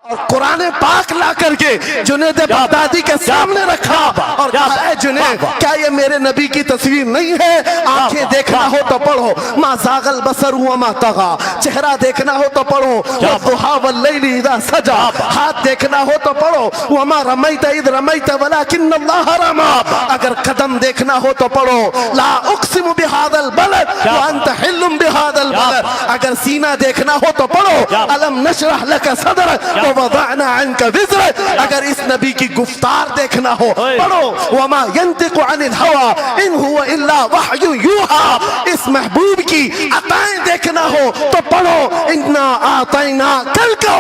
اور قرآن پاک لا کر کے جنید بغدادی کے سامنے رکھا اور کہا اے جنید کیا یہ میرے نبی کی تصویر نہیں ہے؟ آنکھیں دیکھنا ہو تو پڑھو ما زاغ البصر وما طغى، چہرہ دیکھنا ہو تو پڑھو والضحى واللیل اذا سجى، ہاتھ دیکھنا ہو تو پڑھو وما رمیت اذ رمیت ولکن اللہ رمی، اگر قدم دیکھنا ہو تو پڑھو لا اقسم بهذا البلد وانت حل بهذا البلد، اگر سینہ دیکھنا ہو تو پڑھو الم نشرح لك صدرك ووضعنا عنك وزرك، اگر اس نبی کی گفتار دیکھنا ہو پڑھو وما ينطق عن الهوى ان هو الا وحي يوحى، اس محبوب کی عطائیں دیکھنا ہو تو پڑھو انا اعطینا کل کا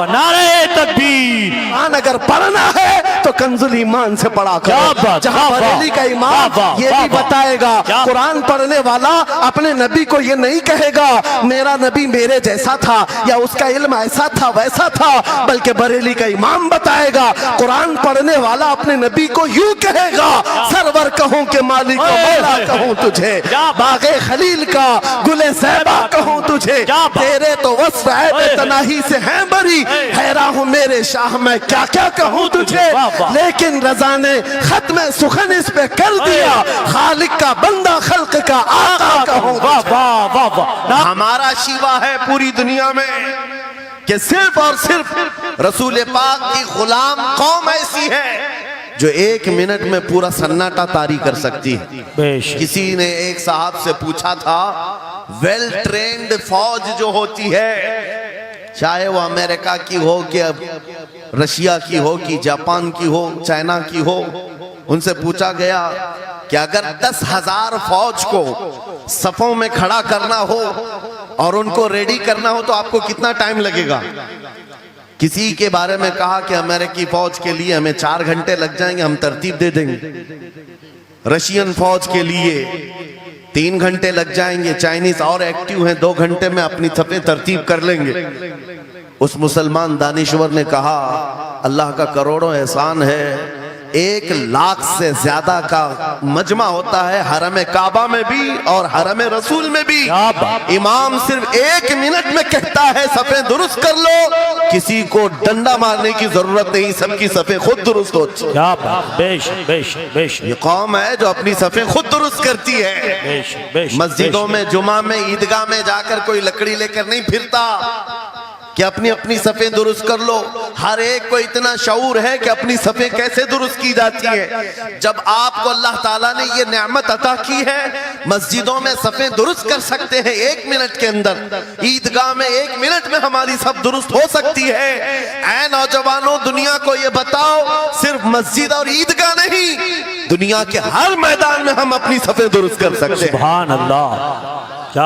نعرہ تکبیر۔ اگر پڑھنا ہے تو کنز الایمان سے پڑھا کرو، جہاں بریلی کا امام یہ بھی بتائے گا قرآن پڑھنے والا اپنے نبی کو یہ نہیں کہے گا میرا نبی میرے جیسا تھا یا اس کا علم ایسا تھا ویسا تھا، بلکہ بریلی کا امام بتائے گا قرآن پڑھنے والا اپنے نبی کو یوں کہے گا سرور کہوں کہ مالک و مولا کہوں تجھے، باغ خلیل کا گل زیبا کہوں تجھے، تیرے تو وصف عیب تناہی سے ہیں بری، حیران ہوں میرے شاہ میں کیا کیا کہوں تجھے، لیکن رضا نے ختم سخن اس پہ کر دیا خالق کا بندہ خلق کا آقا کہوں تجھے۔ ہمارا شیوا ہے پوری دنیا میں کہ صرف اور صرف رسول پاک کی غلام قوم ایسی ہے جو ایک منٹ میں پورا سناٹا طاری کر سکتی ہے۔ کسی نے ایک صاحب سے پوچھا تھا ویل ٹرینڈ فوج جو ہوتی ہے چاہے وہ امریکہ کی ہو کہ رشیا کی ہو کہ جاپان کی ہو چائنا کی ہو، ان سے پوچھا گیا کہ اگر 10,000 فوج کو صفوں میں کھڑا کرنا ہو اور ان کو ریڈی کرنا ہو تو آپ کو کتنا ٹائم لگے گا؟ کسی کے بارے میں کہا کہ امریکی فوج کے لیے ہمیں 4 گھنٹے لگ جائیں گے، ہم ترتیب دے دیں گے۔ رشین فوج کے لیے 3 گھنٹے لگ جائیں گے، چائنیز اور ایکٹیو ہیں 2 گھنٹے میں اپنی صفیں ترتیب کر لیں گے۔ اس مسلمان دانشور نے کہا اللہ کا کروڑوں احسان ہے 1,00,000 سے زیادہ کا مجمع ہوتا ہے حرم کعبہ میں بھی اور حرم رسول میں بھی، امام صرف 1 منٹ میں کہتا ہے صفیں درست کر لو، کسی کو ڈنڈا مارنے کی ضرورت نہیں، سب کی صفیں خود درست ہوتی ہیں۔ یہ قوم ہے جو اپنی صفیں خود درست کرتی ہے، مسجدوں میں جمعہ میں عیدگاہ میں جا کر کوئی لکڑی لے کر نہیں پھرتا کہ اپنی صفیں درست کر لو، ہر ایک کو اتنا شعور ہے کہ اپنی صفیں کیسے درست کی جاتی ہے۔ جب آپ کو اللہ تعالیٰ نے یہ نعمت عطا کی ہے مسجدوں میں صفیں درست کر سکتے ہیں 1 منٹ کے اندر، عیدگاہ میں 1 منٹ میں ہماری صف درست ہو سکتی ہے، اے نوجوانوں دنیا کو یہ بتاؤ صرف مسجد اور عیدگاہ نہیں، دنیا کے ہر میدان میں ہم اپنی صفیں درست کر سکتے ہیں، سبحان اللہ،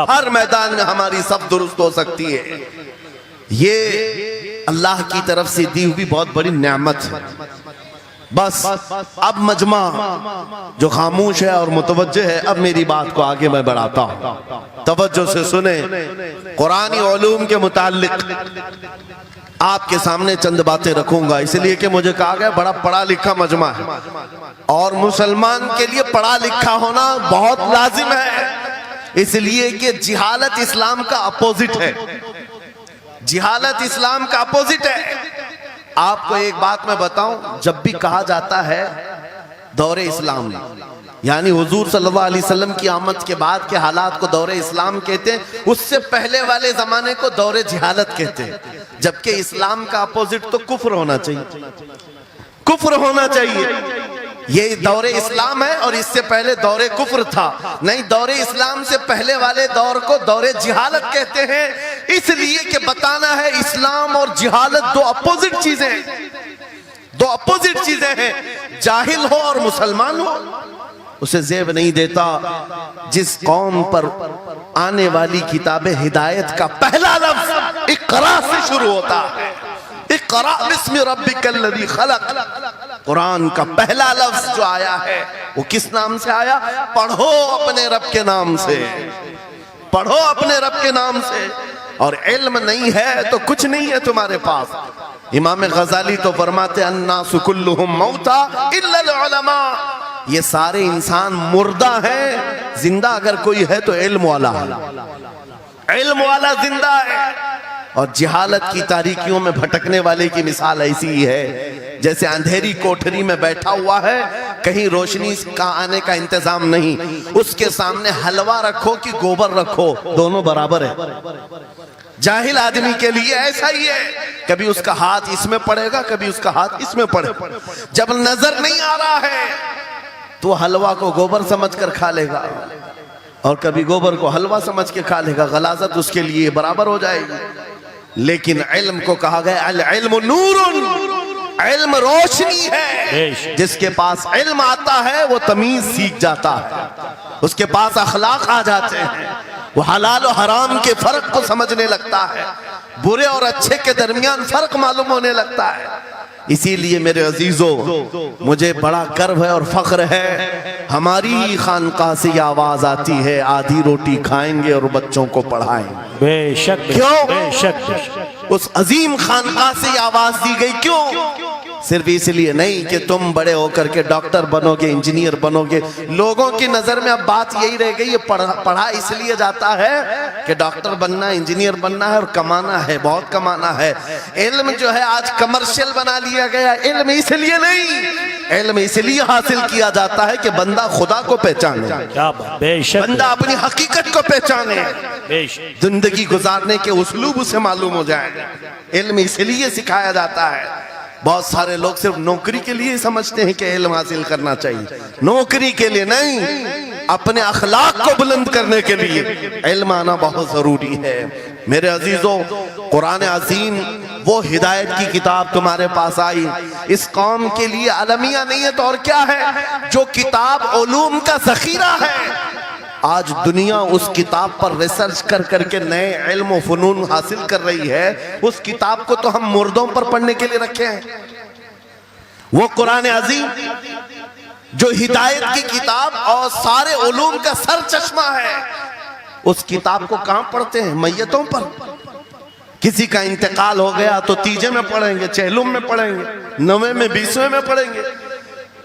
ہر میدان میں ہماری صف درست ہو سکتی ہے۔ یہ اللہ کی طرف سے دی ہوئی بہت بڑی نعمت ہے۔ بس اب مجمع جو خاموش ہے اور متوجہ ہے، اب میری بات کو آگے میں بڑھاتا ہوں، توجہ سے سنیں۔ قرآنی علوم کے متعلق آپ کے سامنے چند باتیں رکھوں گا، اس لیے کہ مجھے کہا گیا بڑا پڑھا لکھا مجمع ہے اور مسلمان کے لیے پڑھا لکھا ہونا بہت لازم ہے، اس لیے کہ جہالت اسلام کا اپوزٹ ہے، جہالت اسلام کا اپوزٹ ہے۔ آپ کو ایک بات میں بتاؤں، جب بھی کہا جاتا ہے دور اسلام یعنی حضور صلی اللہ علیہ وسلم کی آمد کے بعد کے حالات کو دور اسلام کہتے ہیں، اس سے پہلے والے زمانے کو دور جہالت کہتے ہیں، جبکہ اسلام کا اپوزٹ تو کفر ہونا چاہیے، کفر ہونا چاہیے۔ یہ دور اسلام ہے اور اس سے پہلے دور کفر تھا، نہیں دور اسلام سے پہلے والے دور کو دور جہالت کہتے ہیں، اس لیے کہ بتانا ہے اسلام اور جہالت دو اپوزٹ چیزیں ہیں، دو اپوزٹ چیزیں ہیں، جاہل ہو اور مسلمان ہو اسے زیب نہیں دیتا۔ جس قوم پر آنے والی کتاب ہدایت کا پہلا لفظ اقرا سے شروع ہوتا ہے، اقرا بسم ربک الذی خلق، قرآن کا پہلا لفظ جو آیا ہے وہ کس نام سے آیا؟ پڑھو اپنے رب کے نام سے، پڑھو اپنے رب کے نام سے، اور علم نہیں ہے تو کچھ نہیں ہے تمہارے پاس۔ امام غزالی تو فرماتے الناس کلہم موتا الا العلماء، یہ سارے انسان مردہ ہیں، زندہ اگر کوئی ہے تو علم والا ہے، علم والا زندہ ہے۔ اور جہالت کی تاریکیوں میں بھٹکنے والے کی مثال ایسی ہی ہے جیسے اندھیری کوٹھری میں بیٹھا ہوا ہے، کہیں روشنی کا آنے کا انتظام نہیں، اس کے سامنے حلوہ رکھو کہ گوبر رکھو، دونوں برابر ہے۔ جاہل آدمی کے لیے ایسا ہی ہے، کبھی اس کا ہاتھ اس میں پڑے گا، کبھی اس کا ہاتھ اس میں پڑے گا۔ جب نظر نہیں آ رہا ہے تو حلوہ کو گوبر سمجھ کر کھا لے گا، اور کبھی گوبر کو حلوہ سمجھ کے کھا لے گا، غلاظت اس کے لیے برابر ہو جائے گی۔ لیکن علم کو کہا گیا العلم نور، علم روشنی ہے۔ جس کے پاس علم آتا ہے وہ تمیز سیکھ جاتا ہے، اس کے پاس اخلاق آ جاتے ہیں، وہ حلال و حرام کے فرق کو سمجھنے لگتا ہے، برے اور اچھے کے درمیان فرق معلوم ہونے لگتا ہے۔ اسی لیے میرے عزیزو، مجھے بڑا کرب ہے اور فخر ہے، ہماری ہی خانقاہ سے یہ آواز آتی ہے، آدھی روٹی کھائیں گے اور بچوں کو پڑھائیں گے۔ بے شک کیوں؟ بے شک اس عظیم خانقاہ سے یہ آواز دی گئی، کیوں؟ صرف اس لیے نہیں کہ تم بڑے ہو کر کے ڈاکٹر بنو گے، انجینئر بنو گے۔ لوگوں کی نظر میں اب بات یہی رہ گئی، یہ پڑھا اس لیے جاتا ہے کہ ڈاکٹر بننا، انجینئر بننا ہے اور کمانا ہے، بہت کمانا ہے۔ علم جو ہے آج کمرشل بنا لیا گیا۔ علم اس لیے نہیں، علم اس لیے حاصل کیا جاتا ہے کہ بندہ خدا کو پہچانے، کیا بات، بے شک بندہ اپنی حقیقت کو پہچانے، بے شک۔ زندگی گزارنے کے اسلوب اسے معلوم ہو جائے۔ علم اس لیے سکھایا جاتا ہے۔ بہت سارے لوگ صرف نوکری کے لیے سمجھتے ہیں کہ علم حاصل کرنا چاہیے، نوکری کے لیے نہیں، اپنے اخلاق کو بلند کرنے کے لیے علم آنا بہت ضروری ہے۔ میرے عزیزوں، قرآن عظیم وہ ہدایت کی کتاب تمہارے پاس آئی، اس قوم کے لیے المیہ نہیں ہے تو اور کیا ہے، جو کتاب علوم کا ذخیرہ ہے۔ آج دنیا اس کتاب پر ریسرچ کر کر کے نئے علم و فنون حاصل کر رہی ہے، اس کتاب کو تو ہم مردوں پر پڑھنے کے لیے رکھے ہیں۔ وہ قرآن عظیم جو ہدایت کی کتاب اور سارے علوم کا سر چشمہ ہے، اس کتاب کو کہاں پڑھتے ہیں؟ میتوں پر۔ کسی کا انتقال ہو گیا تو تیجے میں پڑھیں گے، چہلم میں پڑھیں گے، نویں میں، بیسویں میں پڑھیں گے۔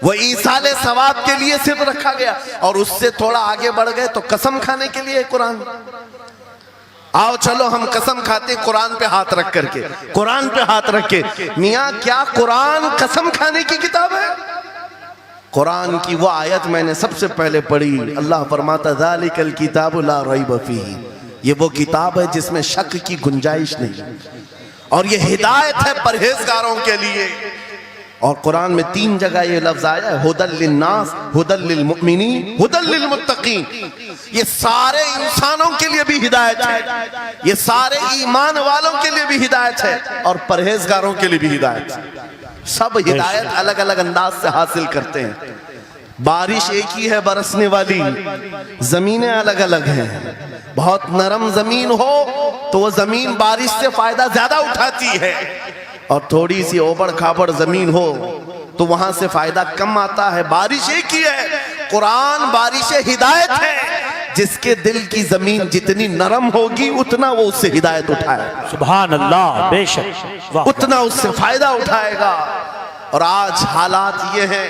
وہ ایصال ثواب کے لیے صرف رکھا گیا، اور اس سے تھوڑا آگے بڑھ گئے تو قسم کھانے کے لیے قرآن۔ آؤ چلو ہم قسم کھاتے قرآن پہ ہاتھ رکھ کر کے، قرآن پہ ہاتھ رکھ کے۔ میاں کیا قرآن قسم کھانے کی کتاب ہے؟ قرآن کی وہ آیت میں نے سب سے پہلے پڑھی، اللہ فرماتا ذالک الکتاب لا ریب فیہ، یہ وہ کتاب ہے جس میں شک کی گنجائش نہیں، اور یہ ہدایت ہے پرہیزگاروں کے لیے۔ اور قرآن میں 3 جگہ یہ لفظ آیا ہے، ہدی للناس، ہدی للمؤمنین، ہدی للمتقین۔ یہ سارے انسانوں کے لیے بھی ہدایت ہے، یہ سارے ایمان والوں کے لیے بھی ہدایت ہے، اور پرہیزگاروں کے لیے بھی ہدایت ہے۔ سب ہدایت الگ الگ انداز سے حاصل کرتے ہیں۔ بارش ایک ہی ہے برسنے والی، زمینیں الگ الگ ہیں۔ بہت نرم زمین ہو تو وہ زمین بارش سے فائدہ زیادہ اٹھاتی ہے، اور تھوڑی سی اوبڑ کھاپڑ زمین ہو تو وہاں سے فائدہ کم آتا ہے۔ بارش ایک ہی ہے، قرآن بارش ہدایت ہے، جس کے دل کی زمین جتنی نرم ہوگی اتنا وہ اس سے ہدایت اٹھائے گا، سبحان اللہ، بے شک، اتنا اس سے فائدہ اٹھائے گا۔ اور آج حالات یہ ہیں،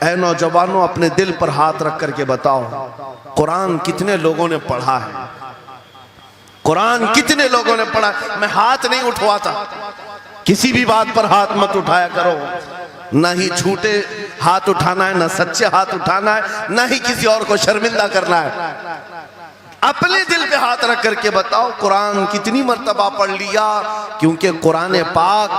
اے نوجوانوں اپنے دل پر ہاتھ رکھ کر کے بتاؤ، قرآن کتنے لوگوں نے پڑھا ہے؟ قرآن کتنے لوگوں نے پڑھا؟ میں ہاتھ نہیں اٹھواتا، کسی بھی بات پر ہاتھ مت اٹھایا کرو، نہ ہی جھوٹے ہاتھ اٹھانا ہے، نہ سچے ہاتھ اٹھانا ہے، نہ ہی کسی اور کو شرمندہ کرنا ہے۔ اپنے دل پہ ہاتھ رکھ کر کے بتاؤ قرآن کتنی مرتبہ پڑھ لیا؟ کیونکہ قرآن پاک،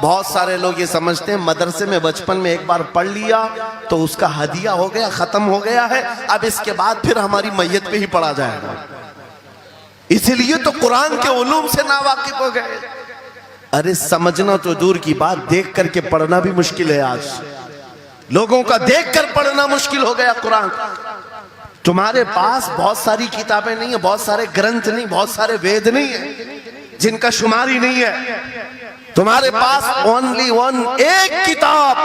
بہت سارے لوگ یہ سمجھتے ہیں مدرسے میں بچپن میں ایک بار پڑھ لیا تو اس کا ہدیہ ہو گیا، ختم ہو گیا ہے، اب اس کے بعد پھر ہماری میت پہ ہی پڑھا جائے گا۔ اس لیے تو قرآن کے علوم سے ناواقف ہو گئے۔ ارے سمجھنا تو دور کی بات، دیکھ کر کے پڑھنا بھی مشکل ہے آج، لوگوں کا دیکھ کر پڑھنا مشکل ہو گیا قرآن۔ تمہارے پاس بہت ساری کتابیں نہیں ہیں، بہت سارے گرنتھ نہیں، بہت سارے وید نہیں ہیں جن کا شمار ہی نہیں ہے۔ تمہارے پاس اونلی ون، ایک کتاب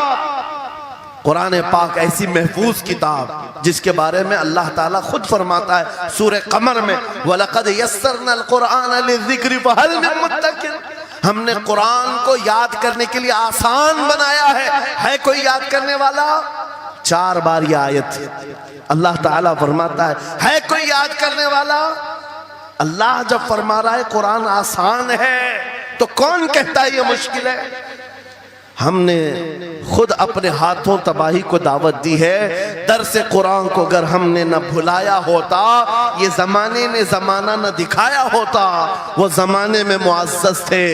قرآن پاک، ایسی محفوظ کتاب جس کے بارے میں اللہ تعالیٰ خود فرماتا ہے سورہ قمر میں، وَلَقَدْ يَسَّرْنَا الْقُرْآنَ لِلذِّكْرِ فَهَلْ مِن مُدَّكِرٍ، ہم نے قرآن کو یاد کرنے کے لیے آسان بنایا ہے کوئی یاد کرنے والا؟ 4 بار یہ آیت اللہ تعالیٰ فرماتا ہے کوئی یاد کرنے والا؟ اللہ جب فرما رہا ہے قرآن آسان ہے تو کون کہتا ہے یہ مشکل ہے؟ ہم نے خود اپنے ہاتھوں تباہی کو دعوت دی ہے۔ درس قرآن کو اگر ہم نے نہ بھلایا ہوتا، یہ زمانے نے زمانہ نہ دکھایا ہوتا، وہ زمانے میں معزز تھے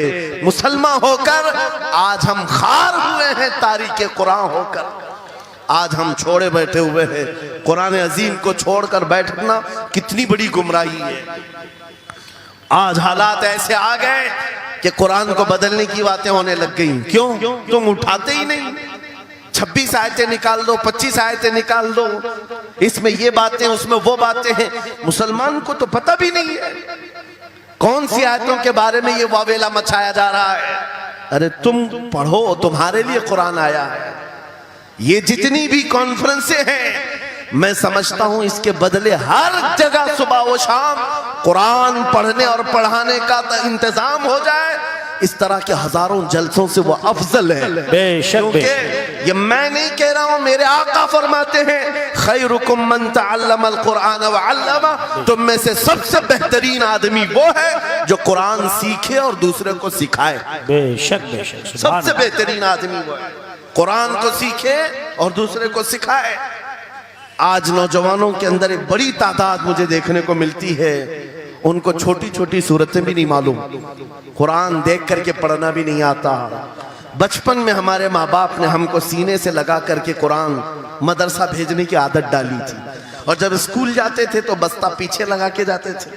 مسلمان ہو کر، آج ہم خار ہوئے ہیں تاریخ قرآن ہو کر، آج ہم چھوڑے بیٹھے ہوئے ہیں۔ قرآن عظیم کو چھوڑ کر بیٹھنا کتنی بڑی گمراہی ہے۔ آج حالات ایسے آ گئے کہ قرآن کو بدلنے کی باتیں ہونے لگ گئیں۔ کیوں؟ تم اٹھاتے ہی نہیں۔ 26 آیتیں نکال دو، 25 آیتیں نکال دو، اس میں یہ باتیں اس میں وہ باتیں ہیں۔ مسلمان کو تو پتہ بھی نہیں ہے کون سی آیتوں کے بارے میں یہ واویلا مچایا جا رہا ہے۔ ارے تم پڑھو، تمہارے لیے قرآن آیا ہے۔ یہ جتنی بھی کانفرنسیں ہیں، میں سمجھتا ہوں اس کے بدلے ہر جگہ صبح و شام قرآن پڑھنے اور پڑھانے کا انتظام ہو جائے، اس طرح کے ہزاروں جلسوں سے وہ افضل ہے۔ بے شک بے شک۔ کیونکہ یہ میں نہیں کہہ رہا ہوں، میرے آقا فرماتے ہیں خیرکم من تعلم القرآن وعلمہ، تم میں سے سب سے بہترین آدمی وہ ہے جو قرآن سیکھے اور دوسرے کو سکھائے۔ بے شک بے شک۔ سب سے بہترین آدمی وہ ہے قرآن کو سیکھے اور دوسرے کو سکھائے۔ آج نوجوانوں کے اندر ایک بڑی تعداد مجھے دیکھنے کو ملتی ہے، ان کو چھوٹی چھوٹی صورتیں بھی نہیں معلوم، قرآن دیکھ کر کے پڑھنا بھی نہیں آتا۔ بچپن میں ہمارے ماں باپ نے ہم کو سینے سے لگا کر کے قرآن مدرسہ بھیجنے کی عادت ڈالی تھی، اور جب اسکول جاتے تھے تو بستہ پیچھے لگا کے جاتے تھے۔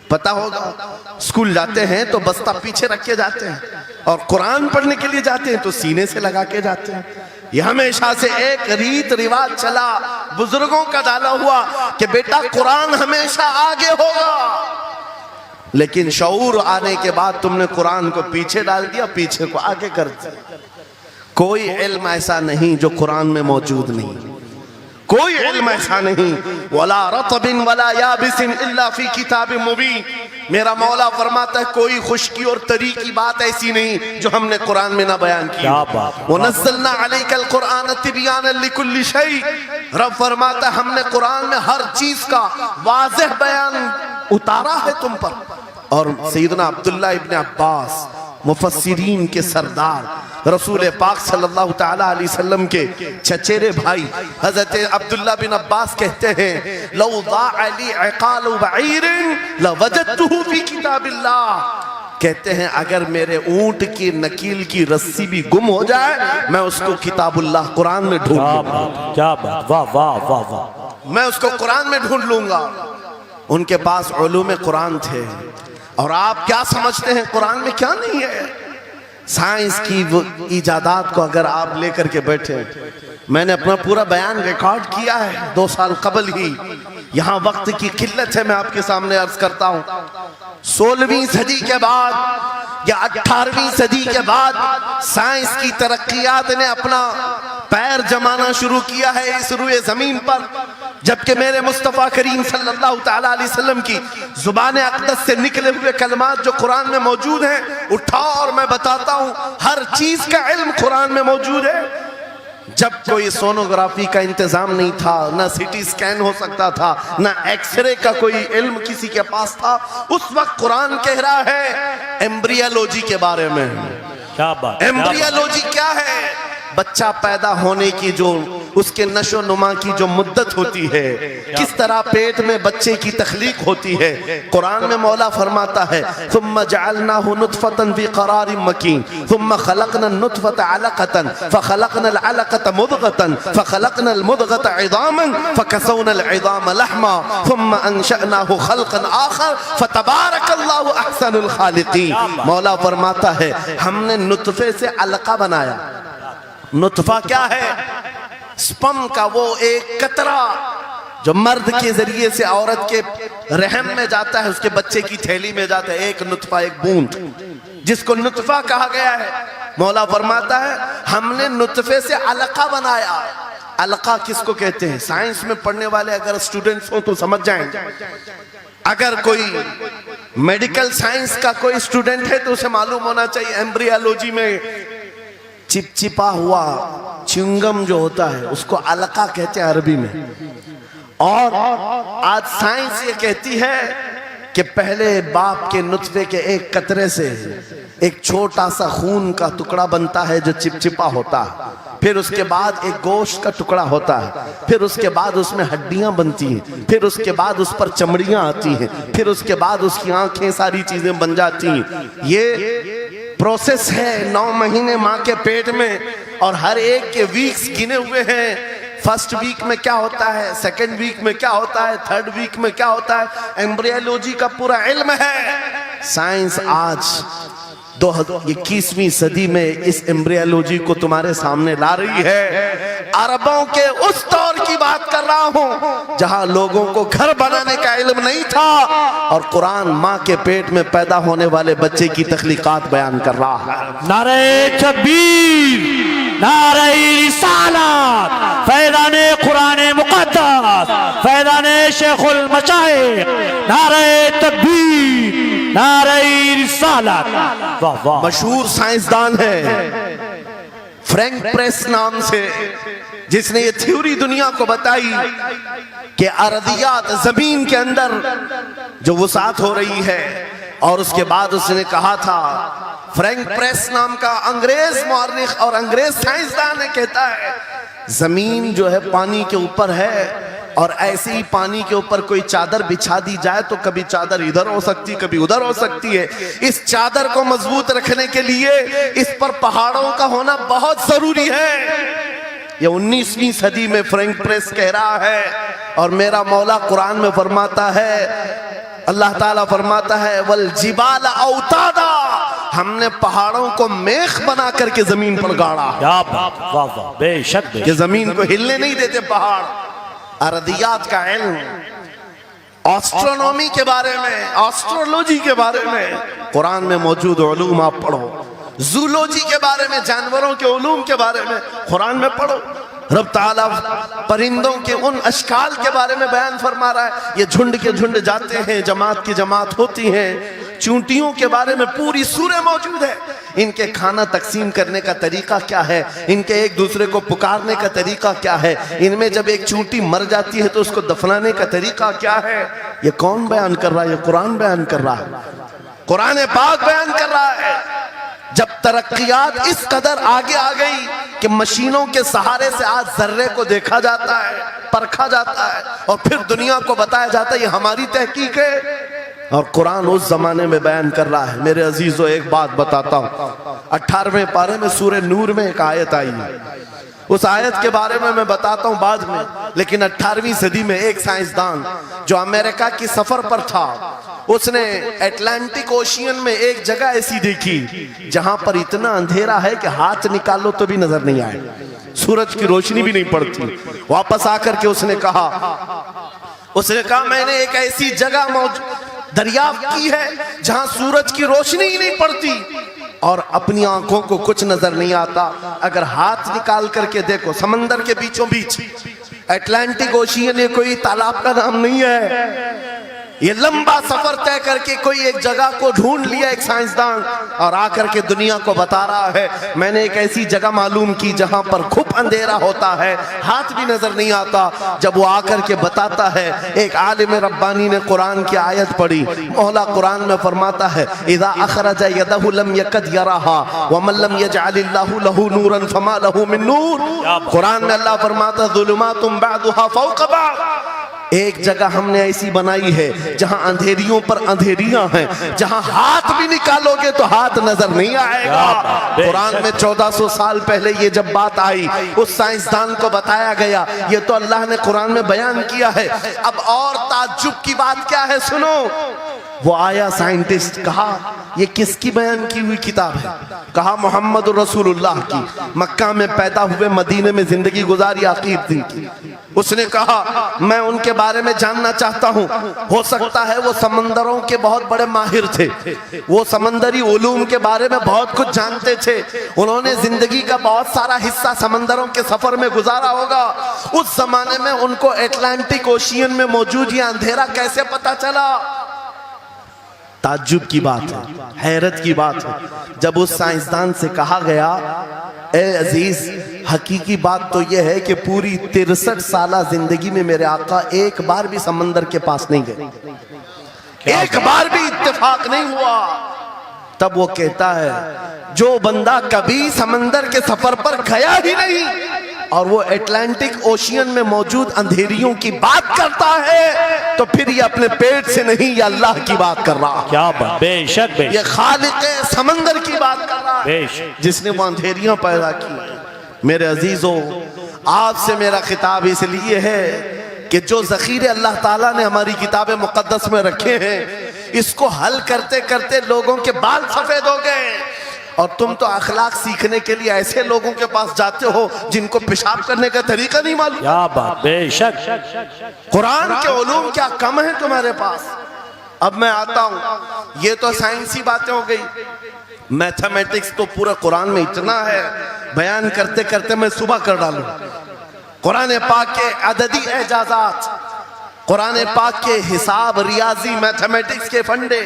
پتہ ہوگا، اسکول جاتے ہیں تو بستہ پیچھے رکھ کے جاتے ہیں، اور قرآن پڑھنے کے لیے جاتے ہیں تو سینے سے لگا کے جاتے ہیں۔ یہ ہمیشہ سے ایک ریت رواج چلا، بزرگوں کا ڈالا ہوا کہ بیٹا قرآن ہمیشہ آگے ہوگا، لیکن شعور آنے کے بعد تم نے قرآن کو پیچھے ڈال دیا، پیچھے کو آگے کر دیا۔ کوئی علم ایسا نہیں جو قرآن میں موجود نہیں، کوئی علم ایسا نہیں۔ وَلَا رَطْبٍ وَلَا يَابِسٍ إِلَّا فِي كِتَابٍ مُبِينٍ، میرا مولا فرماتا ہے کوئی خشکی اور تری کی بات ایسی نہیں جو ہم نے قرآن میں نہ بیان کی۔ وَنَزَّلْنَا عَلَيْكَ الْقُرْآنَ تِبْيَانًا لِكُلِّ شَيْءٍ، رب فرماتا ہے ہم نے قرآن میں ہر چیز کا واضح بیان اتارا ہے تم پر۔ اور سیدنا عبداللہ ابن عباس مفسرین کے سردار، رسول پاک صلی اللہ تعالیٰ علیہ وسلم کے چچیرے بھائی حضرت عبداللہ بن عباس کہتے ہیں لو ضاع لی عقال بعیر لوجدته فی کتاب اللہ، کہتے ہیں اگر میرے اونٹ کی نکیل کی رسی بھی گم ہو جائے میں اس کو کتاب اللہ قرآن میں ڈھونڈ لوں گا۔ کیا بات، واہ واہ واہ واہ، میں اس کو قرآن میں ڈھونڈ لوں گا۔ ان کے پاس علوم قرآن تھے، اور آپ کیا سمجھتے ہیں قرآن میں کیا نہیں ہے؟ سائنس کی وہ ایجادات کو اگر آپ لے کر کے بیٹھے، میں نے اپنا پورا بیان ریکارڈ کیا ہے 2 سال قبل ہی، یہاں وقت کی قلت ہے، میں آپ کے سامنے عرض کرتا ہوں 16ویں صدی کے بعد یا 18ویں صدی کے بعد سائنس کی ترقیات نے اپنا پیر جمانا شروع کیا ہے اس روئے زمین پر، جبکہ میرے مصطفیٰ کریم صلی اللہ تعالیٰ علیہ وسلم کی زبان اقدس سے نکلے ہوئے کلمات جو قرآن میں موجود ہیں اٹھاؤ اور میں بتاتا ہوں ہر چیز کا علم قرآن میں موجود ہے۔ جب کوئی سونوگرافی کا انتظام نہیں تھا، نہ سی ٹی سکین ہو سکتا تھا، نہ ایکس رے کا کوئی علم کسی کے پاس تھا، اس وقت قرآن کہہ رہا ہے ایمبریالوجی کے بارے میں۔ کیا بات، ایمبریالوجی کیا ہے؟ بچہ پیدا ہونے کی جو اس کے نشو نما کی جو مدت ہوتی ہے، کس طرح پیٹ میں بچے کی تخلیق ہوتی ہے، قرآن میں مولا فرماتا ہے ثم جعلناه نطفة في قرار مكين ثم خلقنا النطفة علقة فخلقنا العلقة مضغة فخلقنا المضغة عظاما فكسونا العظام لحما ثم انشأناه خلقا آخر فتبارك الله احسن الخالقين۔ مولا فرماتا ہے ہم نے نطفے سے علقہ بنایا۔ نطفہ کیا ہے؟ سپم کا وہ ایک قطرہ جو مرد کے ذریعے سے عورت کے رحم میں جاتا ہے، اس کے بچے کی تھیلی میں جاتا ہے، ایک نطفہ، ایک بوند، جس کو نطفہ کہا گیا ہے۔ مولا فرماتا ہے ہم نے نطفے سے علقہ بنایا۔ علقہ کس کو کہتے ہیں؟ سائنس میں پڑھنے والے اگر اسٹوڈنٹس ہوں تو سمجھ جائیں، اگر کوئی میڈیکل سائنس کا کوئی اسٹوڈنٹ ہے تو اسے معلوم ہونا چاہیے ایمبریالوجی میں چپچپا ہوا چنگم جو ہوتا ہے اس کو علقہ کہتے ہیں عربی میں، اور آج سائنس یہ کہتی ہے کہ پہلے باپ کے نطفے کے ایک قطرے سے ایک چھوٹا سا خون کا ٹکڑا بنتا ہے جو چپچپا ہوتا ہے، پھر اس کے بعد ایک گوشت کا ٹکڑا ہوتا ہے، پھر اس کے بعد اس میں ہڈیاں بنتی ہیں، پھر اس کے بعد اس پر چمڑیاں آتی ہیں، پھر اس کے بعد اس کی آنکھیں ساری چیزیں بن جاتی ہیں۔ یہ پروسیس ہے 9 مہینے ماں کے پیٹ میں، اور ہر ایک کے ویکس گنے ہوئے ہیں۔ فرسٹ ویک میں کیا ہوتا ہے، سیکنڈ ویک میں کیا ہوتا ہے، تھرڈ ویک میں کیا ہوتا ہے، ایمبریولوجی کا پورا علم ہے۔ سائنس آج 21ویں صدی میں اس ایمبریولوجی کو تمہارے سامنے لا رہی ہے۔ عربوں کے اس دور کی بات کر رہا ہوں جہاں لوگوں کو گھر بنانے کا علم نہیں تھا، اور قرآن ماں کے پیٹ میں پیدا ہونے والے بچے کی تخلیقات بیان کر رہا ہے۔ نعرہ تکبیر، نعرہ رسالت، فیضان قرآن مقدس، فیضان شیخ المشائخ، نعرہ تکبیر، نعرہ رسالت۔ واہ واہ، مشہور سائنسدان ہے فرینک پریس نام سے، جس نے یہ تھیوری دنیا کو بتائی کہ ارضیات زمین کے اندر جو وسعت ہو رہی ہے، اور اس کے بعد اس نے کہا تھا، فرینک پریس نام کا انگریز مورخ اور انگریز سائنسدان نے کہتا ہے زمین جو ہے پانی کے اوپر ہے، اور ایسے ہی پانی کے اوپر کوئی چادر بچھا دی جائے تو کبھی چادر ادھر ہو سکتی، کبھی ادھر ہو سکتی ہے۔ اس چادر کو مضبوط رکھنے کے لیے اس پر پہاڑوں کا ہونا بہت ضروری ہے۔ یہ 19ویں صدی میں فرینک پریس کہہ رہا ہے، اور میرا مولا قرآن میں فرماتا ہے، اللہ تعالیٰ فرماتا ہے وَالْجِبَالَ أَوْتَادًا، ہم نے پہاڑوں کو میخ بنا کر کے زمین پر گاڑا، کیا بات، واہ واہ، بے شک بے کہ شک۔ زمین کو ہلنے نہیں دیتے پہاڑ۔ ارضیات کا علم، آسٹرونومی کے بارے میں، آسٹرولوجی کے بارے میں قرآن میں موجود علوم آپ پڑھو، زولوجی کے بارے میں، جانوروں کے علوم کے بارے میں قرآن میں پڑھو۔ رب تعالیٰ پرندوں کے ان اشکال کے بارے میں بیان فرما رہا ہے، یہ جھنڈ کے جھنڈ جاتے ہیں، جماعت کی جماعت ہوتی ہیں۔ چونٹیوں کے بارے میں پوری سورہ موجود ہے، ان کے کھانا تقسیم کرنے کا طریقہ کیا ہے، ان کے ایک دوسرے کو پکارنے کا طریقہ کیا ہے، ان میں جب ایک چونٹی مر جاتی ہے تو اس کو دفنانے کا طریقہ کیا ہے۔ یہ کون بیان کر رہا ہے؟ یہ قرآن بیان کر رہا ہے، قرآن پاک بیان کر رہا ہے۔ جب ترقیات اس قدر آگے آ گئی کہ مشینوں کے سہارے سے آج ذرے کو دیکھا جاتا ہے، پرکھا جاتا ہے، اور پھر دنیا کو بتایا جاتا ہے یہ ہماری تحقیق ہے، اور قرآن اس زمانے میں بیان کر رہا ہے۔ میرے عزیزو ایک بات بتاتا ہوں، 18ویں پارے میں سورہ نور میں ایک آیت آئی ہے، اس آیت کے بارے میں بتاتا ہوں بعد میں، لیکن 18ویں صدی میں ایک سائنسدان جو امریکہ کی سفر پر تھا، اس نے اٹلانٹک اوشین میں ایک جگہ ایسی دیکھی جہاں پر اتنا اندھیرا ہے کہ ہاتھ نکالو تو بھی نظر نہیں آئے، سورج کی روشنی بھی نہیں پڑتی۔ واپس آ کر کے اس نے کہا میں نے ایک ایسی جگہ دریافت کی ہے جہاں سورج کی روشنی ہی نہیں پڑتی اور اپنی آنکھوں کو کچھ نظر نہیں آتا۔ اگر ہاتھ نکال کر کے دیکھو، سمندر کے بیچوں بیچ اٹلانٹک اوشین، یہ کوئی تالاب کا نام نہیں ہے، یہ لمبا سفر طے کر کے کوئی ایک جگہ کو ڈھونڈ لیا ایک سائنسدان، اور آ کر کے دنیا کو بتا رہا ہے میں نے ایک ایسی جگہ معلوم کی جہاں پر خوب اندھیرا ہوتا ہے، ہاتھ بھی نظر نہیں آتا۔ جب وہ آ کر کے بتاتا ہے، ایک عالم ربانی نے قرآن کی آیت پڑھی، مولا قرآن میں فرماتا ہے اذا اخرج یدہ لم یکد یراہا ومن لم یجعل اللہ لہ نورا فما لہ من نور۔ قرآن میں اللہ فرماتا ظلمات بعضها فوق بعض، ایک جگہ ہم نے ایسی بنائی ہے جہاں اندھیریوں پر اندھیریاں ہیں، جہاں ہاتھ بھی نکالو گے تو ہاتھ نظر نہیں آئے گا۔ قرآن میں 1400 سال پہلے یہ جب بات آئی، اس سائنسدان کو بتایا گیا، یہ تو اللہ نے قرآن میں بیان کیا ہے۔ اب اور تعجب کی بات کیا ہے سنو، وہ آیا سائنٹسٹ، کہا یہ کس کی بیان کی ہوئی کتاب ہے؟ کہا محمد رسول اللہ کی، مکہ میں پیدا ہوئے، مدینے میں زندگی گزاری، آخر دن کی۔ اس نے کہا میں ان کے بارے میں جاننا چاہتا ہوں، ہو سکتا ہے وہ سمندروں کے بہت بڑے ماہر تھے، وہ سمندری علوم کے بارے میں بہت کچھ جانتے تھے، انہوں نے زندگی کا بہت سارا حصہ سمندروں کے سفر میں گزارا ہوگا۔ اس زمانے میں ان کو اٹلانٹک اوشین میں موجود یہ اندھیرا کیسے پتا چلا؟ تعجب کی بات ہے، حیرت کی بات ہے۔ جب اس سائنسدان سے کہا گیا اے عزیز، حقیقی بات تو یہ ہے کہ پوری 63 سالہ زندگی میں میرے آقا ایک بار بھی سمندر کے پاس نہیں گئے، ایک بار بھی اتفاق نہیں ہوا. تب وہ کہتا ہے جو بندہ کبھی سمندر کے سفر پر گیا ہی نہیں اور وہ اٹلانٹک اوشین میں موجود اندھیریوں کی بات کرتا ہے تو پھر یہ اپنے پیٹ سے نہیں، یہ اللہ کی بات کر رہا ہے. کیا بات، بے شک بے یہ شک خالق سمندر کی بات کر رہا ہے بے شک. جس نے وہ اندھیریاں پیدا کی. میرے عزیزو، آپ سے میرا خطاب اس لیے ہے کہ جو ذخیرے اللہ تعالیٰ نے ہماری کتاب مقدس میں رکھے ہیں اس کو حل کرتے کرتے لوگوں کے بال سفید ہو گئے، اور تم تو اخلاق سیکھنے کے لیے ایسے لوگوں کے پاس جاتے ہو جن کو پیشاب کرنے کا طریقہ نہیں معلوم. کیا بات، بے شک. قرآن کے علوم کیا کم ہیں تمہارے پاس؟ اب میں آتا ہوں، یہ تو سائنسی باتیں ہو گئی. میتھمیٹکس تو پورا قرآن میں اتنا ہے، بیان کرتے کرتے میں صبح کر ڈالوں. قرآن پاک کے عددی اعجازات، قرآن پاک کے حساب، ریاضی، میتھمیٹکس کے فنڈے،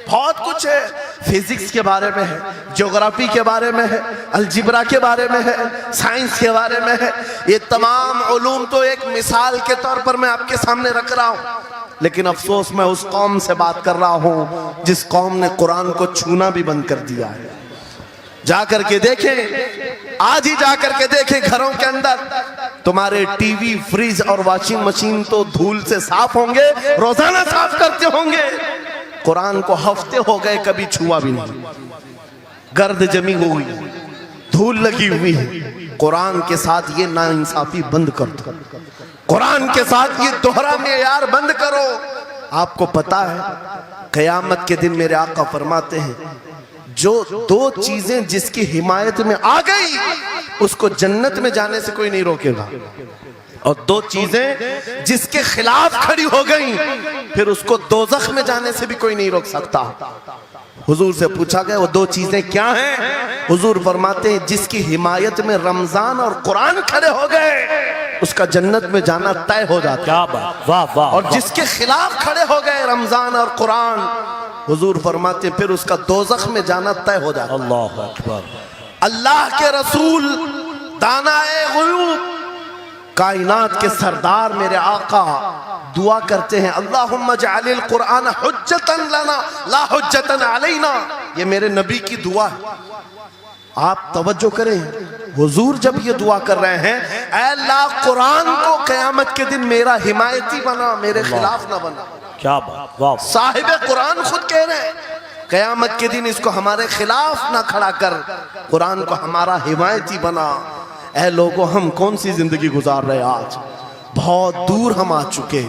بہت کچھ ہے. فزکس کے بارے میں ہے، جغرافی کے بارے میں ہے، الجبرا کے بارے میں ہے، سائنس کے بارے میں ہے. یہ تمام علوم تو ایک مثال کے طور پر میں آپ کے سامنے رکھ رہا ہوں، لیکن افسوس میں اس قوم سے بات کر رہا ہوں جس قوم نے قرآن کو چھونا بھی بند کر دیا ہے. جا کر کے دیکھیں، آج ہی جا کر کے دیکھیں گھروں کے اندر تمہارے ٹی وی، فریج اور واشنگ مشین تو دھول سے صاف ہوں گے، روزانہ صاف کرتے ہوں گے. قرآن کو ہفتے ہو گئے کبھی چھوا بھی نہیں. گرد جمی ہوئی، دھول لگی ہوئی ہے. قرآن کے ساتھ یہ ناانصافی بند کر دو، قرآن کے ساتھ یہ دوہرا معیار بند کرو. آپ کو پتا ہے قیامت کے دن میرے آقا فرماتے ہیں جو دو چیزیں جس کی حمایت میں آ گئی اس کو جنت میں جانے سے کوئی نہیں روکے گا، اور دو چیزیں جس کے خلاف کھڑی ہو گئیں پھر اس کو دوزخ میں جانے سے بھی کوئی نہیں روک سکتا. حضور سے پوچھا گیا وہ دو چیزیں کیا ہیں؟ حضور فرماتے ہیں جس کی حمایت میں رمضان اور قرآن کھڑے ہو گئے اس کا جنت میں جانا طے ہو جاتا. کیا بات، واہ واہ. اور جس کے خلاف کھڑے ہو گئے رمضان اور قرآن، حضور فرماتے ہیں پھر اس کا دوزخ میں جانا طے ہو جاتا. اللہ اکبر. اللہ کے رسول دانائے غیوب، کائنات کے سردار میرے آقا دعا کرتے ہیں اللہم اجعل القرآن حجتا لنا لا حجتا علینا. یہ میرے نبی کی دعا ہے. آپ توجہ کریں، حضور جب یہ دعا کر رہے ہیں اے اللہ قرآن کو قیامت کے دن میرا حمایتی بنا، میرے خلاف نہ بنا. کیا بات، واہ. صاحب قرآن خود کہہ رہے ہیں قیامت کے دن اس کو ہمارے خلاف نہ کھڑا کر، قرآن کو ہمارا حمایتی بنا. اے لوگوں، ہم کون سی زندگی گزار رہے آج؟ بہت دور ہم آ چکے،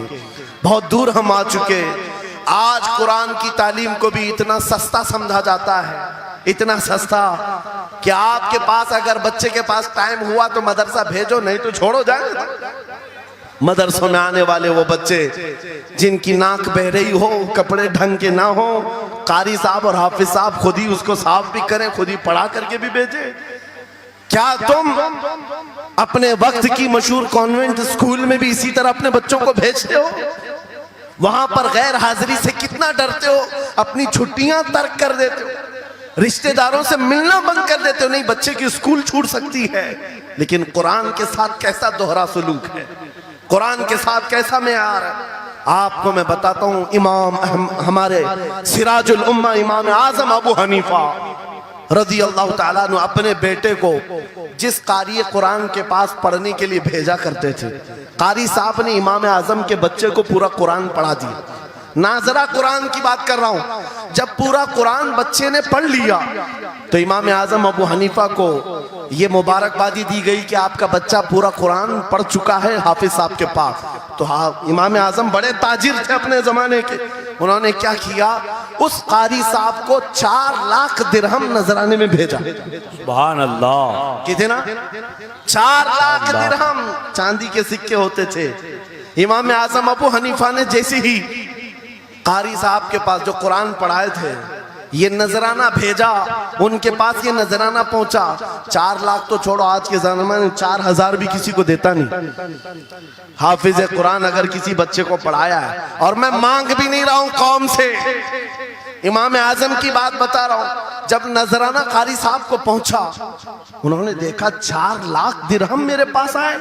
بہت دور ہم آ چکے. آج قرآن کی تعلیم کو بھی اتنا سستا سمجھا جاتا ہے، اتنا سستا کہ آپ کے پاس اگر بچے کے پاس ٹائم ہوا تو مدرسہ بھیجو، نہیں تو چھوڑو جائے. مدرسوں میں آنے والے وہ بچے جن کی ناک بہ رہی ہو، کپڑے ڈھنگ کے نہ ہو، قاری صاحب اور حافظ صاحب خود ہی اس کو صاف بھی کریں، خود ہی پڑھا کر کے بھی بھیجیں. کیا تم اپنے وقت کی مشہور کانوینٹ اسکول میں بھی اسی طرح اپنے بچوں کو بھیجتے ہو؟ وہاں پر غیر حاضری سے کتنا ڈرتے ہو، اپنی چھٹیاں ترک کر دیتے ہو، رشتہ داروں سے ملنا بند کر دیتے ہو. نہیں، بچے کی اسکول چھوٹ سکتی ہے، لیکن قرآن کے ساتھ کیسا دوہرا سلوک ہے، قرآن کے ساتھ کیسا معیار ہے. آپ کو میں بتاتا ہوں، امام ہمارے سراج الامہ امام اعظم ابو حنیفہ رضی اللہ تعالیٰ عنہ اپنے بیٹے کو جس قاری قرآن کے پاس پڑھنے کے لیے بھیجا کرتے تھے، قاری صاحب نے امام اعظم کے بچے کو پورا قرآن پڑھا دیا. ناظرہ قرآن کی بات کر رہا ہوں. جب پورا قرآن بچے نے پڑھ لیا تو امام اعظم ابو حنیفہ کو یہ مبارکبادی دی گئی کہ آپ کا بچہ پورا قرآن پڑھ چکا ہے حافظ صاحب کے پاس. تو امام اعظم بڑے تاجر تھے اپنے زمانے کے، انہوں نے کیا کیا، اس قاری صاحب کو 4 لاکھ درہم نذرانے میں بھیجا. سبحان اللہ. کتنا؟ 4 لاکھ درہم چاندی کے سکے ہوتے تھے. امام اعظم ابو حنیفہ نے جیسے ہی قاری صاحب کے پاس جو قرآن پڑھائے تھے یہ نذرانہ بھیجا، ان کے پاس یہ نذرانہ پہنچا. 4 لاکھ تو چھوڑو، آج کے زمانے میں 4,000 بھی کسی کو دیتا نہیں. حافظ قرآن اگر کسی بچے کو پڑھایا ہے، اور میں مانگ بھی نہیں رہا ہوں قوم سے، امام اعظم کی بات بتا رہا ہوں. جب نذرانہ قاری صاحب کو پہنچا انہوں نے دیکھا 4 لاکھ درہم میرے پاس آئے،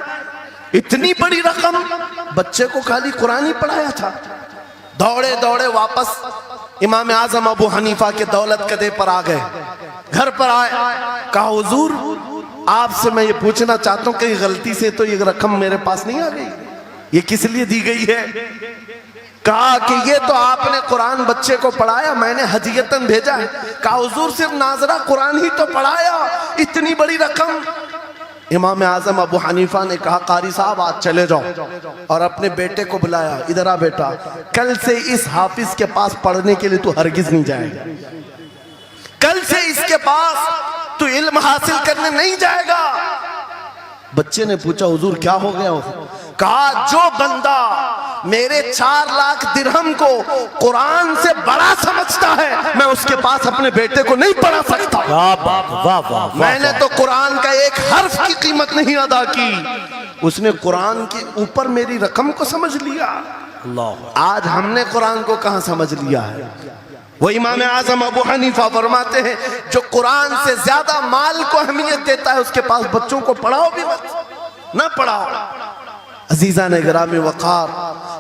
اتنی بڑی رقم. بچے کو خالی قرآن ہی پڑھایا تھا. دوڑے دوڑے واپس امام اعظم ابو حنیفہ کے دولت کدے پر آ گئے. گھر پر آئے, کہا حضور آپ سے میں یہ پوچھنا چاہتا ہوں کہ غلطی سے تو یہ رقم میرے پاس نہیں آ گئی, یہ کس لیے دی گئی ہے؟ کہا کہ یہ تو آپ نے قرآن بچے کو پڑھایا, میں نے ہدیتاً بھیجا ہے. کہا حضور صرف ناظرہ قرآن ہی تو پڑھایا, اتنی بڑی رقم. امام اعظم ابو حنیفہ نے کہا قاری صاحب آج چلے جاؤ, اور اپنے بیٹے کو بلایا, ادھر آ بیٹا, کل سے اس حافظ کے پاس پڑھنے کے لیے تو ہرگز نہیں جائے گا, کل سے اس کے پاس تو علم حاصل کرنے نہیں جائے گا. بچے نے پوچھا حضور کیا ہو گیا؟ کہا جو بندہ میرے 4 لاکھ درہم کو قرآن سے بڑا سمجھتا ہے, میں اس کے پاس اپنے بیٹے کو نہیں پڑھا سکتا. میں نے تو قرآن کا ایک حرف کی قیمت نہیں ادا کی, اس نے قرآن کے اوپر میری رقم کو سمجھ لیا. آج ہم نے قرآن کو کہاں سمجھ لیا ہے؟ وہ امام اعظم ابو حنیفہ فرماتے ہیں جو قرآن سے زیادہ مال کو اہمیت دیتا ہے اس کے پاس بچوں کو پڑھاؤ بھی مت, نہ پڑھاؤ. عزیزان گرامی وقار,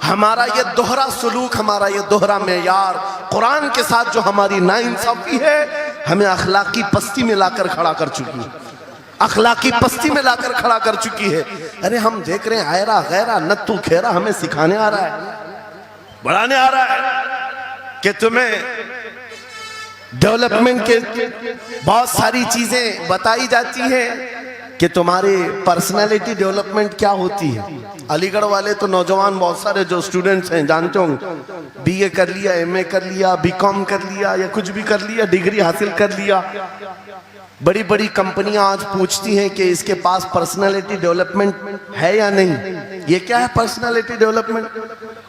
ہمارا یہ دوہرا سلوک, ہمارا یہ دوہرا معیار قرآن کے ساتھ جو ہماری ناانصافی ہے, ہمیں اخلاقی پستی میں لا کر کھڑا کر چکی ہے, اخلاقی پستی میں لا کر کھڑا کر چکی ہے. ارے ہم دیکھ رہے ہیں آئرہ غیرہ نتو کھیرہ ہمیں سکھانے آ رہا ہے, بڑھانے آ رہا ہے کہ تمہیں ڈیولپمنٹ کے بہت ساری چیزیں بتائی جاتی ہیں کہ تمہاری پرسنالٹی ڈیولپمنٹ کیا ہوتی ہے. علی گڑھ والے تو نوجوان بہت سارے جو اسٹوڈنٹس ہیں جانتے ہوں, بی اے کر لیا, ایم اے کر لیا, بی کام کر لیا, یا کچھ بھی کر لیا, ڈگری حاصل کر لیا. بڑی بڑی کمپنیاں آج پوچھتی ہیں کہ اس کے پاس پرسنالٹی ڈیولپمنٹ ہے یا نہیں. یہ کیا ہے پرسنالٹی ڈیولپمنٹ؟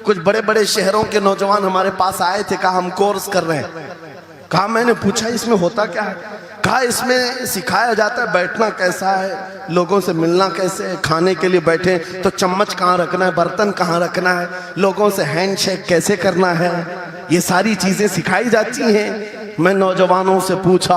کچھ بڑے بڑے شہروں کے نوجوان ہمارے پاس آئے تھے, کہا ہم کورس کر رہے ہیں. کہا میں نے پوچھا اس میں ہوتا کیا ہے؟ کہا اس میں سکھایا جاتا ہے بیٹھنا کیسا ہے, لوگوں سے ملنا کیسے ہے, کھانے کے لیے بیٹھے تو چمچ کہاں رکھنا ہے, برتن کہاں رکھنا ہے, لوگوں سے ہینڈ شیک کیسے کرنا ہے, یہ ساری چیزیں سکھائی جاتی ہیں. میں نوجوانوں سے پوچھا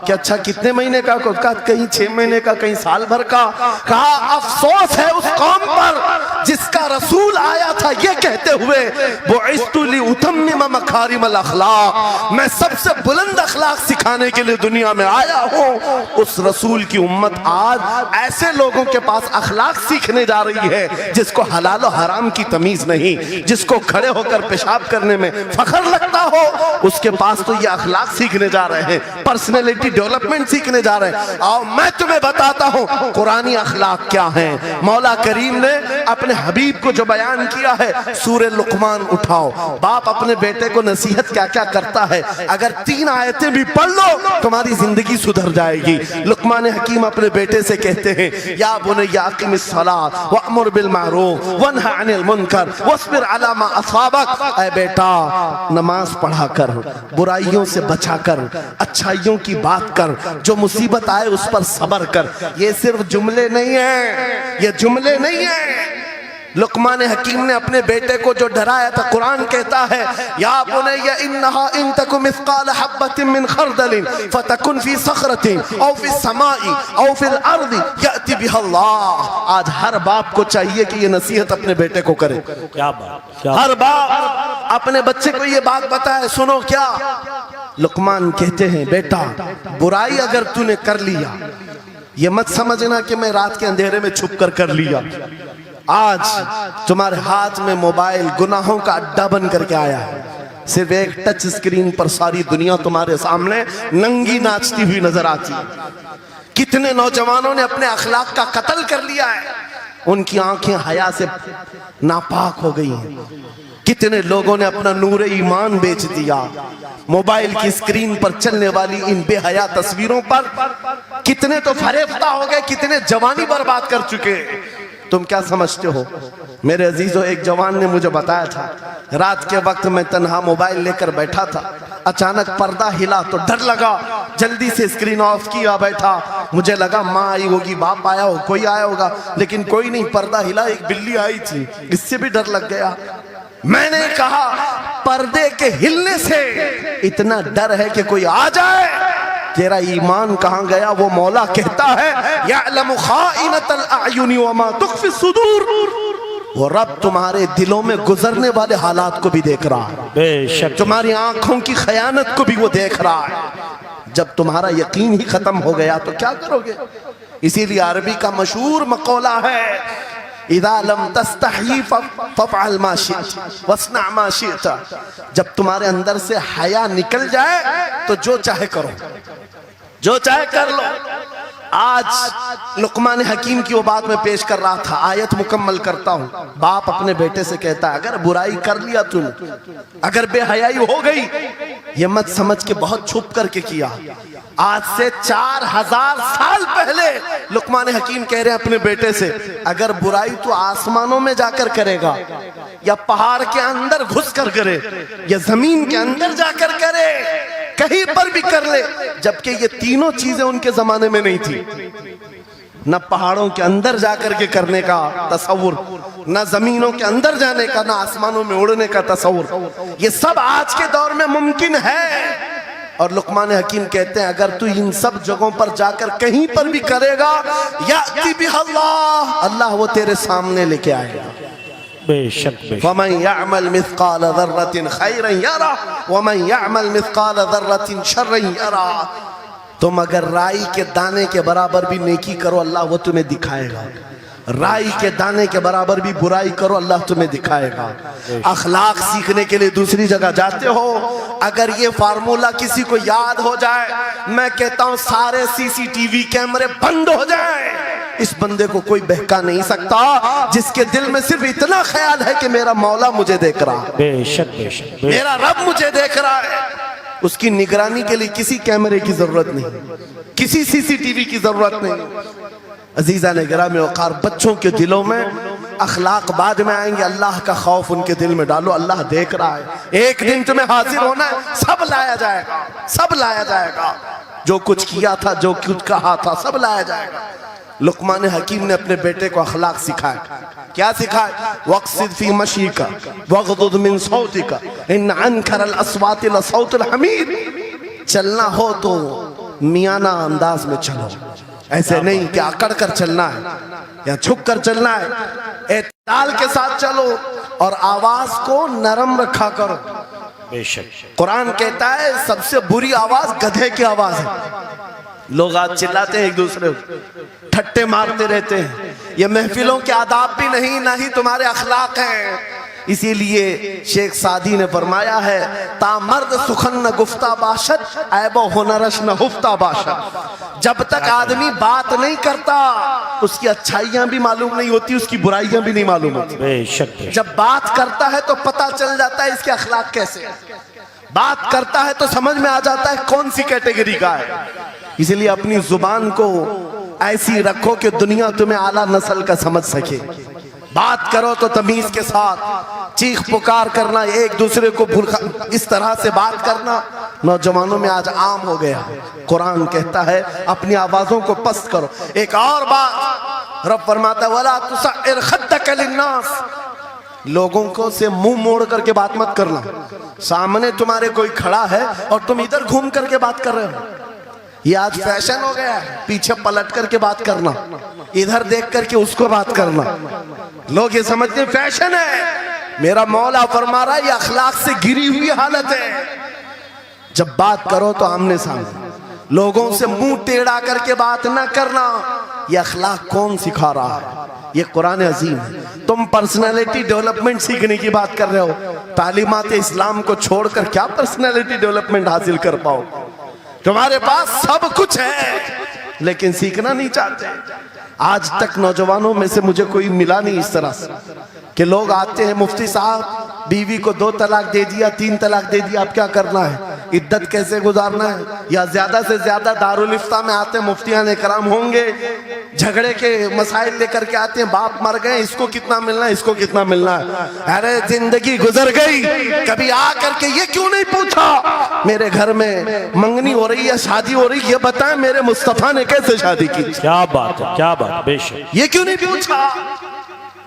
کہ اچھا کتنے مہینے کا؟ کہا کہیں 6 مہینے کا, کہیں سال بھر کا. کہا افسوس ہے اس قوم پر جس کا رسول آیا تھا یہ کہتے ہوئے بعثت لأتمم مکارم الاخلاق, میں سب سے بلند اخلاق سکھانے کے لیے دنیا میں آیا ہوں. اس رسول کی امت آج ایسے لوگوں کے پاس اخلاق سیکھنے جا رہی ہے جس کو حلال و حرام کی تمیز نہیں, جس کو کھڑے ہو کر پیشاب کرنے میں فخر لگتا ہو, اس کے پاس تو یہ اخلاق سیکھنے جا رہے ہیں, پرسنالٹی ڈیولپمنٹ سیکھنے جا رہے ہیں. آؤ میں تمہیں بتاتا ہوں قرآنی اخلاق کیا ہیں. مولا کریم نے اپنے حبیب کو جو بیان کیا ہے, سورہ لقمان اٹھاؤ, باپ اپنے بیٹے کو نصیحت کیا کیا کرتا ہے, اگر 3 آیتیں بھی پڑھ لو تمہاری زندگی سدھر جائے گی. لقمان حکیم اپنے بیٹے سے کہتے ہیں یا بنی اقم الصلاۃ وامر بالمعروف وانہ عن المنکر واصبر علی ما اصابک, اے بیٹا نماز پڑھا کر, برائیوں سے بچا کر, اچھائیوں کی بات کر, جو مصیبت آئے اس پر صبر کر. یہ صرف جملے نہیں ہیں, یہ جملے نہیں ہیں. لقمان حکیم نے اپنے بیٹے کو جو ڈرایا تھا, قرآن کہتا ہے یا بنی انہا ان تک مثقال حبۃ من خردل فتکن فی صخرۃ او فی السماء او فی الارض یأتی بها اللہ. آج ہر باپ کو چاہیے کہ یہ نصیحت اپنے بیٹے کو کرے. کیا بات, ہر باپ اپنے بچے کو یہ بات بتائے, سنو کیا لقمان کہتے ہیں بیٹا برائی اگر تو نے کر لیا, یہ مت سمجھنا کہ میں رات کے اندھیرے میں چھپ کر لیا. آج تمہارے ہاتھ میں موبائل گناہوں کا اڈا بن کر کے آیا ہے. صرف ایک ٹچ سکرین پر ساری دنیا تمہارے سامنے ننگی ناچتی ہوئی نظر آتی ہے. کتنے نوجوانوں نے اپنے اخلاق کا قتل کر لیا ہے, ان کی آنکھیں حیا سے ناپاک ہو گئی ہیں. کتنے لوگوں نے اپنا نور ایمان بیچ دیا موبائل کی سکرین پر چلنے والی ان بے حیا تصویروں پر. کتنے تو فریفتہ ہو گئے, کتنے جوانی برباد کر چکے. تم کیا سمجھتے ہو میرے عزیزو؟ ایک جوان نے مجھے بتایا تھا, رات کے وقت میں تنہا موبائل لے کر بیٹھا تھا, اچانک پردہ ہلا تو ڈر لگا, جلدی سے اسکرین آف کیا بیٹھا. مجھے لگا ماں آئی ہوگی, باپ آیا ہو, کوئی آیا ہوگا, لیکن کوئی نہیں. پردہ ہلا, ایک بلی آئی تھی, اس سے بھی ڈر لگ گیا. میں نے کہا پردے کے ہلنے سے اتنا ڈر ہے کہ کوئی آ جائے, تیرا ایمان کہاں گیا؟ وہ مولا کہتا ہے یعلم خائنۃ الاعین وما تخفی الصدور. وہ رب تمہارے دلوں میں گزرنے والے حالات کو بھی دیکھ رہا ہے، بے شک تمہاری آنکھوں کی خیانت کو بھی وہ دیکھ رہا ہے۔ جب تمہارا یقین ہی ختم ہو گیا تو کیا کرو گے؟ اسی لیے عربی کا مشہور مقولہ ہے، اذا لم تستحی فافعل ما شئت واصنع ما شئت۔ جب تمہارے اندر سے حیا نکل جائے تو جو چاہے کرو، جو چاہے کر لو۔ آج لقمان حکیم کی وہ بات میں پیش کر رہا تھا، آیت مکمل کرتا ہوں۔ باپ اپنے بیٹے سے کہتا ہے اگر برائی کر لیا تو نے، اگر بے حیائی ہو گئی، یہ مت سمجھ کے بہت چھپ کر کے کیا۔ آج سے 4000 سال پہلے لقمان حکیم کہہ رہے ہیں اپنے بیٹے سے، اگر برائی تو آسمانوں میں جا کر کرے گا، یا پہاڑ کے اندر گھس کر کرے، یا زمین کے اندر جا کر کرے، کہیں پر بھی کر لے، جبکہ یہ تینوں چیزیں ان کے زمانے میں نہیں تھی۔ نہ پہاڑوں کے اندر جا کر کے کرنے کا تصور، نہ زمینوں کے اندر جانے کا، نہ آسمانوں میں اڑنے کا تصور، یہ سب آج کے دور میں ممکن ہے۔ اور لقمان حکیم کہتے ہیں اگر تو ان سب جگہوں پر جا کر کہیں پر بھی کرے گا، یأتی بہ اللہ، اللہ وہ تیرے سامنے لے کے آئے گا۔ بے شک بے شک وَمَنْ يَعْمَلْ مِثْقَالَ ذَرَّةٍ خَيْرًا يَرَهُ وَمَنْ يَعْمَلْ مِثْقَالَ ذَرَّةٍ شَرًّا يَرَهُ۔ تم اگر رائی کے دانے کے برابر بھی نیکی کرو اللہ وہ تمہیں دکھائے گا، رائی کے دانے کے برابر بھی برائی کرو اللہ تمہیں دکھائے گا۔ اخلاق سیکھنے کے لیے دوسری جگہ جاتے ہو، اگر یہ فارمولہ کسی کو یاد ہو جائے، میں کہتا ہوں سارے سی سی ٹی وی کیمرے بند ہو جائیں، اس بندے کو کوئی بہکا نہیں سکتا جس کے دل میں صرف اتنا خیال ہے کہ میرا مولا مجھے دیکھ رہا ہے، بے شک بے شک میرا رب مجھے دیکھ رہا ہے۔ اس کی نگرانی کے لیے کسی کیمرے کی ضرورت نہیں، کسی سی سی ٹی وی کی ضرورت نہیں۔ عزیزان گرامی وقار، بچوں کے دلوں میں اخلاق بعد میں آئیں گے، اللہ کا خوف ان کے دل میں ڈالو، اللہ دیکھ رہا ہے، ایک دن تمہیں حاضر ہونا ہے، سب لایا جائے گا، سب لایا جائے گا، جو کچھ کیا تھا، جو کچھ کہا تھا، سب لایا جائے گا۔ لقمان حکیم نے اپنے بیٹے کو اخلاق سکھایا، کیا سکھایا؟ وَقْصِدْ فِي مَشِيكَ وَغْضُضْ مِن صَوْتِكَ إِنَّ أَنْكَرَ الْأَصْوَاتِ لَصَوْتُ الْحَمِيرِ۔ چلنا ہو تو میانہ انداز میں چلو، ایسے نہیں کہ اکڑ کر چلنا ہے یا جھک کر چلنا ہے، اعتدال کے ساتھ چلو اور آواز کو نرم رکھا کرو۔ بے شک قرآن کہتا ہے سب سے بری آواز گدھے کی آواز ہے۔ لوگ آج چلاتے ہیں ایک دوسرے کو، ٹھٹے مارتے رہتے ہیں، یہ محفلوں کے آداب بھی نہیں، نہ ہی تمہارے اخلاق ہیں۔ اسی لیے شیخ سعدی نے فرمایا ہے تا مرد سخن نہ گفتہ باشد عیب و ہنرش نہ ہفتہ باشد۔ جب تک آدمی بات نہیں کرتا اس کی اچھائیاں بھی معلوم نہیں ہوتی، اس کی برائیاں بھی نہیں معلوم ہوتی۔ بے شک جب بات کرتا ہے تو پتہ چل جاتا ہے اس کے اخلاق کیسے ہیں، بات کرتا ہے تو سمجھ میں آ جاتا ہے کون سی کیٹیگری کا ہے۔ اس لیے اپنی زبان کو ایسی رکھو کہ دنیا تمہیں اعلیٰ نسل کا سمجھ سکے۔ بات کرو تو تمیز کے ساتھ، چیخ پکار کرنا، ایک دوسرے کو اس طرح سے بات کرنا نوجوانوں میں آج عام ہو گیا۔ قرآن کہتا ہے اپنی آوازوں کو پست کرو۔ ایک اور بات رب فرماتا ہے وَلَا تُسَعِّرْ خَدَّكَ لِلنَّاسِ، لوگوں کو سے منہ موڑ کر کے بات مت کرنا۔ سامنے تمہارے کوئی کھڑا ہے اور تم ادھر گھوم کر کے بات کر رہے ہو، یہ آج فیشن ہو گیا ہے، پیچھے پلٹ کر کے بات کرنا، ادھر دیکھ کر کے اس کو بات کرنا، لوگ یہ سمجھتے ہیں فیشن ہے۔ میرا مولا فرما رہا ہے یہ اخلاق سے گری ہوئی حالت ہے۔ جب بات کرو تو آمنے سامنے، لوگوں سے منہ ٹیڑھا کر کے بات نہ کرنا، یہ اخلاق کون سکھا رہا ہے؟ یہ قرآن عظیم ہے۔ تم پرسنالٹی ڈیولپمنٹ سیکھنے کی بات کر رہے ہو، تعلیمات اسلام کو چھوڑ کر کیا پرسنالٹی ڈیولپمنٹ حاصل کر پاؤ؟ تمہارے پاس سب کچھ ہے لیکن سیکھنا نہیں چاہتے۔ آج تک نوجوانوں میں سے مجھے کوئی ملا نہیں اس طرح سے کہ لوگ آتے ہیں مفتی صاحب بیوی کو 2 طلاق دے دیا 3 طلاق دے دیا، اب کیا کرنا ہے، عدت کیسے گزارنا ہے؟ یا زیادہ سے زیادہ دارالفتہ میں آتے ہیں مفتیان اکرام ہوں گے، جھگڑے کے مسائل لے کر کے آتے ہیں، باپ مر گئے اس کو کتنا ملنا ہے، اس کو کتنا ملنا ہے۔ ارے زندگی گزر گئی، کبھی آ کر کے یہ کیوں نہیں پوچھا میرے گھر میں منگنی ہو رہی ہے، شادی ہو رہی ہے، یہ بتائیں میرے مصطفیٰ نے کیسے شادی کی؟ کیا بات ہے، کیا بات، بے شک یہ کیوں نہیں پوچھا؟